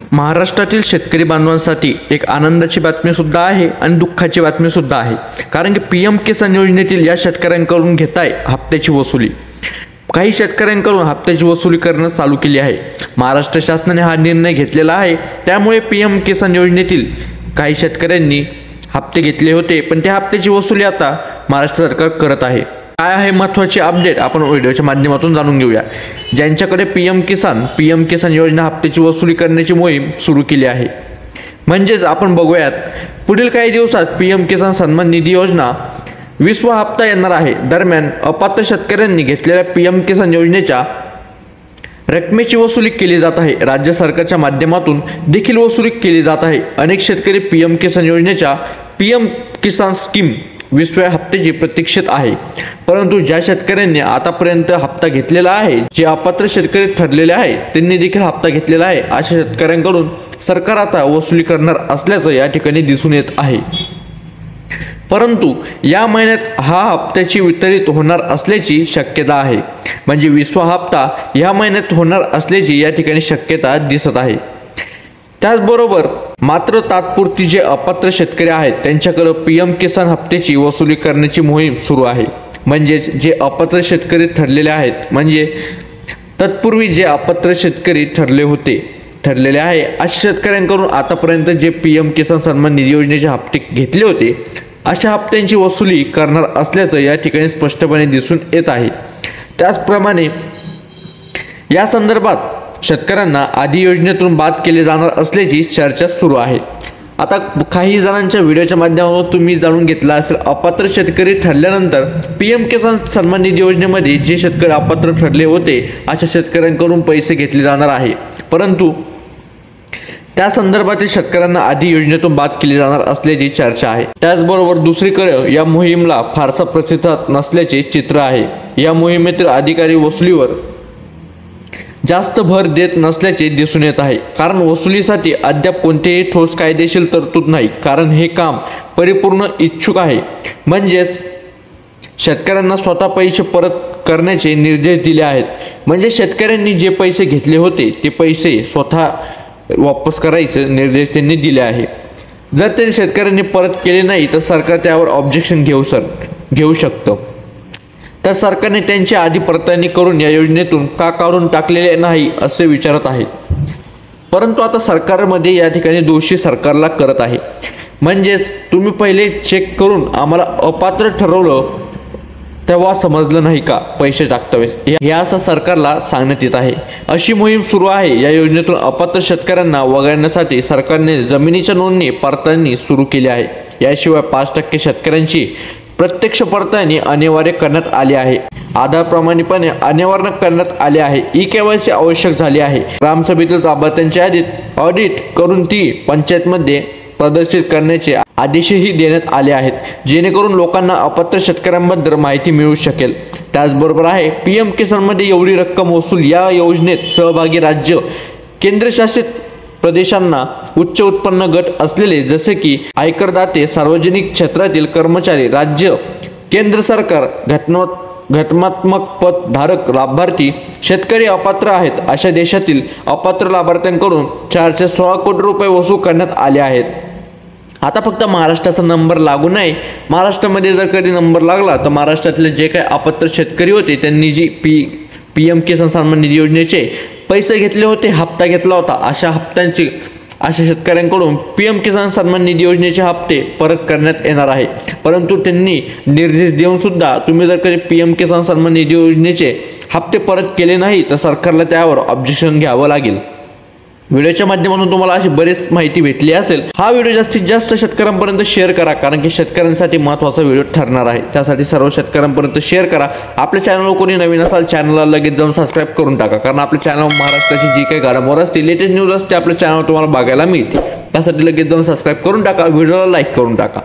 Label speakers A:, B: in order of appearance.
A: महाराष्ट्रातील शेतकरी बांधवांसाठी एक आनंदाची बातमी सुद्धा आहे आणि दुःखाची बातमी सुद्धा आहे। कारण की पीएम किसान योजनेतील या शेतकऱ्यांकडून घेताय हप्त्याची वसुली। काही शेतकऱ्यांकडून हप्त्याची वसुली करणं चालू केली आहे। महाराष्ट्र शासनाने हा निर्णय घेतलेला आहे। त्यामुळे पीएम किसान योजनेतील काही शेतकऱ्यांनी हप्ते घेतले होते, पण त्या हप्त्याची वसुली आता महाराष्ट्र सरकार करत आहे। काय आहे महत्त्वाची अपडेट आपण व्हिडिओच्या माध्यमातून जाणून घेऊया। ज्यांच्याकडे पीएम किसान योजना हप्त्याची वसुली करण्याची मोहीम सुरू केली आहे। म्हणजेच आपण बघूयात पुढील काही दिवसात पीएम किसान सन्मान निधी योजना 20वा हप्ता येणार आहे। दरम्यान अपात्र शेतकऱ्यांनी घेतलेल्या पीएम किसान योजनेच्या रकमेची वसुली केली जात आहे। राज्य सरकारच्या माध्यमातून देखील वसुली केली जात आहे। अनेक शेतकरी पीएम किसान योजनेच्या पीएम किसान स्कीम 20व्या हप्त्याची प्रतीक्षेत आहे। परंतु ज्या शेतकऱ्यांनी आतापर्यंत हप्ता घेतलेला आहे, जे अपात्र शेतकरी ठरलेले आहेत, त्यांनी देखील हप्ता घेतलेला आहे, अशा शेतकऱ्यांकडून सरकार आता वसुली करणार असल्याचं या ठिकाणी दिसून येत आहे। परंतु या महिन्यात हा हप्त्याची वितरित होणार असल्याची शक्यता आहे। म्हणजे 20वा हप्ता या महिन्यात होणार असल्याची या ठिकाणी शक्यता दिसत आहे। त्याचबरोबर मात्र तात्पुरती जे अपात्र शेतकरी आहेत त्यांच्याकडे पीएम किसान हप्त्याची वसुली करण्याची मोहीम सुरू आहे। म्हणजेच जे अपात्र शेतकरी ठरलेले आहेत, म्हणजे तत्पूर्वी जे अपात्र शेतकरी ठरलेले आहे, अशा शेतकऱ्यांकडून आतापर्यंत जे पीएम किसान सन्मान निधी योजनेचे हप्ते घेतले होते, अशा हप्त्यांची वसुली करणार असल्याचं या ठिकाणी स्पष्टपणे दिसून येत आहे। त्याचप्रमाणे या संदर्भात शेतकऱ्यांना आधी योजनेतून बाद केले जाणार असल्याची चर्चा सुरू आहे। आता काही जणांच्या व्हिडिओच्या माध्यमातून तुम्ही जाणून घेतला असेल, अपात्र शेतकरी ठरल्यानंतर पीएम किसान सन्मान निधी योजनेमध्ये जे शेतकरी अपात्र ठरले होते अशा शेतकऱ्यांकडून पैसे घेतले जाणार आहे। परंतु त्या संदर्भातील शेतकऱ्यांना आधी योजनेतून बाद केले जाणार असल्याची चर्चा आहे। त्याचबरोबर दुसरीकडे या मोहिमेला फारसा प्रतिसाद नसल्याचे चित्र आहे। या मोहिमेतील अधिकारी वसुलीवर जास्त भर देत नसल्याचे दिसून येत आहे। कारण वसुलीसाठी अद्याप कोणतेही ठोस कायदेशीर तरतूद नाही। कारण हे काम परिपूर्ण इच्छुक आहे। म्हणजेच शेतकऱ्यांना स्वतः पैसे परत करण्याचे निर्देश दिले आहेत। म्हणजे शेतकऱ्यांनी जे पैसे घेतले होते ते पैसे स्वतः वापस करायचे निर्देश त्यांनी दिले आहे। जर ते शेतकऱ्यांनी परत केले नाही तर सरकार त्यावर ऑब्जेक्शन घेऊ शकतं। तर सरकारने त्यांची आधी पडताळणी करून या योजनेतून का काढून टाकलेले नाही असे विचारत आहेत। परंतु आता सरकारमध्ये या ठिकाणी दोषी सरकारला करत आहे। म्हणजेच तुम्ही पहिले चेक करून आम्हाला अपात्र ठरवलं तेव्हा समजलं नाही का पैसे टाकता वेळेस, हे असं सरकारला सांगण्यात येत आहे। अशी मोहीम सुरू आहे। या योजनेतून अपात्र शेतकऱ्यांना वगळण्यासाठी सरकारने जमिनीच्या नोंदणी पडताळणी सुरू केली आहे। याशिवाय 5% शेतकऱ्यांची प्रत्यक्ष पडताळणी अनिवार्य करण्यात आली आहे। आधार प्रमाणितपणे अनिवार्य करण्यात आले आहे। ई-केवायसी आवश्यक झाली आहे। ग्रामसभेतील लाभार्थ्यांची यादीत ऑडिट करून ती पंचायतमध्ये प्रदर्शित करण्याचे आदेशही देण्यात आले आहेत, जेणेकरून लोकांना अपात्र शेतकऱ्यांबद्दल माहिती मिळू शकेल। त्याचबरोबर आहे पीएम किसानमध्ये एवढी रक्कम वसूल या योजनेत सहभागी राज्य, केंद्रशासित प्रदेशांना उच्च उत्पन्न गट असलेले जसे की आयकरदाते, सार्वजनिक क्षेत्रातील कर्मचारी, राज्य केंद्र सरकार घटनात्मक पद धारक लाभार्थी शेतकरी अपात्र आहेत अशा देशातील अपात्र लाभार्थ्यांकडून 416 कोटी रुपये वसूल करण्यात आले आहेत। आता फक्त महाराष्ट्राचा नंबर लागू नाही, महाराष्ट्रामध्ये जर कधी नंबर लागला तर महाराष्ट्रातले जे काही अपात्र शेतकरी होते त्यांनी जी पीएम किसान सन्मान निधी योजनेचे पैसे घेतले होते, हप्ता घेतला होता, अशा शेतकऱ्यांकडून पीएम किसान सन्मान निधी योजनेचे हप्ते परत करण्यात येणार आहे। परंतु त्यांनी निर्देश देऊन सुद्धा तुम्ही जर कधी पीएम किसान सन्मान निधी योजनेचे हप्ते परत केले नाही तर सरकारला त्यावर ऑब्जेक्शन घ्यावं लागेल। व्हिडिओच्या माध्यमातून तुम्हाला अशी बरीच माहिती भेटली असेल। हा व्हिडिओ जास्तीत जास्त शेतकऱ्यांपर्यंत शेअर करा, कारण की शेतकऱ्यांसाठी महत्त्वाचा व्हिडिओ ठरणार आहे। त्यासाठी सर्व शेतकऱ्यांपर्यंत शेअर करा। आपल्या चॅनलवर कोणी नवीन असाल चॅनलला लगेच जाऊन सबस्क्राईब करून टाका, कारण आपल्या चॅनलवर महाराष्ट्राची जी काही घडामोडी असते, लेटेस्ट न्यूज असते, आपल्या चॅनलवर तुम्हाला बघायला मिळते। त्यासाठी लगेच जाऊन सबस्क्राईब करून टाका, व्हिडिओला लाईक करून टाका।